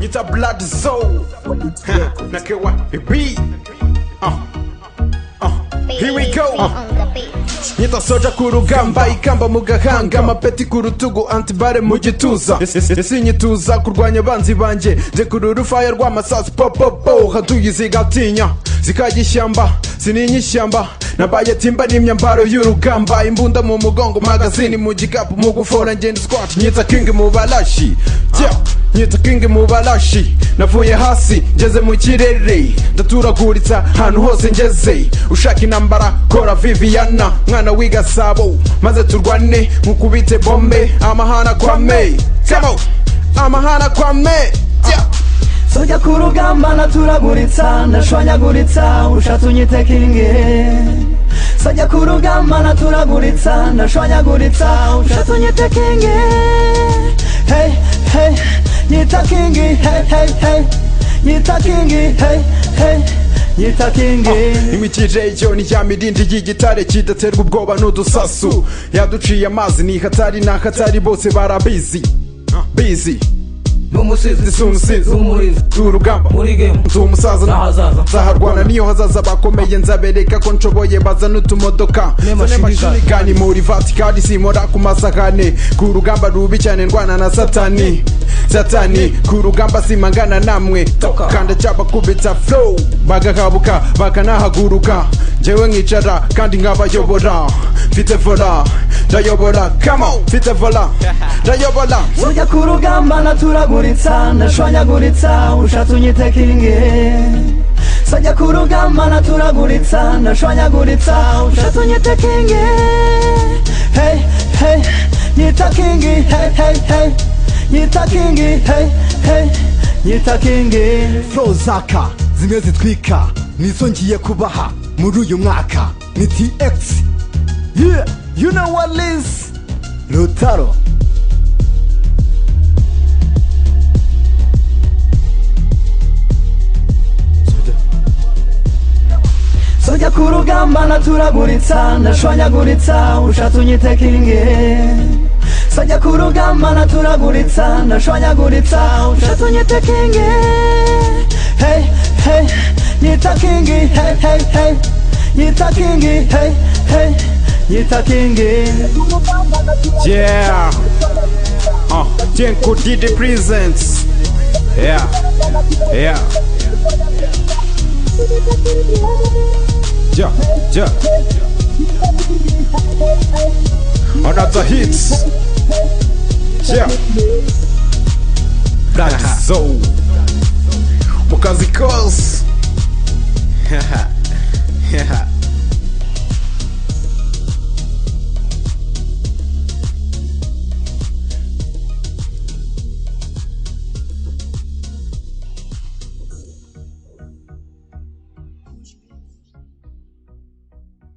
nyita blood soul nakewa ibi here we go nyita soja ku rugamba ikamba mu gahanga amapeti ku rutugu antibare mu gituza ese nyituza kurwanya abanzi banjye nze kurura fire rw'amasasu popopo hatuyiziga atinya zikagishyamba sininyishyamba nabaye timba n'imyambaro y'urugamba imbunda mu mugongo magazine mu gikapu mu gufora ngenda squat nyita king mu balashi nyita king mu balashi navuye hasi ngeze mu kirere ndaturaguritsa ahantu hose ngeze ushaka intambara kora Viviana mwana w'igasabo maze turwane nkukubite bombe amahana kwa me amahana kwa me sojya ku rugamba naturaguritsa ndashwanyaguritsa ushatse unyite kinge sojya ku rugamba naturaguritsa ndashwanyaguritsa ushatse unyite kinge hey hey nyita kingi hey hey hey nyita kingi hey hey nyita kingi imikije icyo ni cya midindi y'igitare kidaterwa ubwoba n'udusasu yaduciye amazi ni hatari na hatari bose barabizi busy n'umusizi sumusizi n'umurizi urugamba muri game umusaza n'ahazaza nzaharwana niyo hazaza bakomeye nzabereka ko nshoboye baza n'utumodoka n'amashini muri vatikani simora ku masahane ku rugamba rubi cyane ndwana na satani ku rugamba simangana namwe kanda cyabakubita flow bagahabuka bakanahaguruka njyewe nkicara kandi nkabayobora mfite vola ndayobora come on mfite vola ndayobora sojya ku rugamba naturaguritsa ndashwanyaguritsa ushatse unyite kinge sojya ku rugamba naturaguritsa ndashwanyaguritsa ushatse unyite kinge hey hey nyita kingi hey hey hey nyita kingi hey hey nyita kingi flow zaka zimwe zitwika nizo ngiye kubaha muri uyu mwaka ni TX yeah you know what is Lutaro sojya ku rugamba naturaguritsa ndashwanyaguritsa ushatse unyite kinge sojya ku rugamba naturaguritsa ndashwanyaguritsa ushatse unyite kinge hey hey nyita kingi hey hey hey nyita kingi hey hey nyita kingi yeah Jenko Didi presents yeah another hits Black Soul Mukazi Cause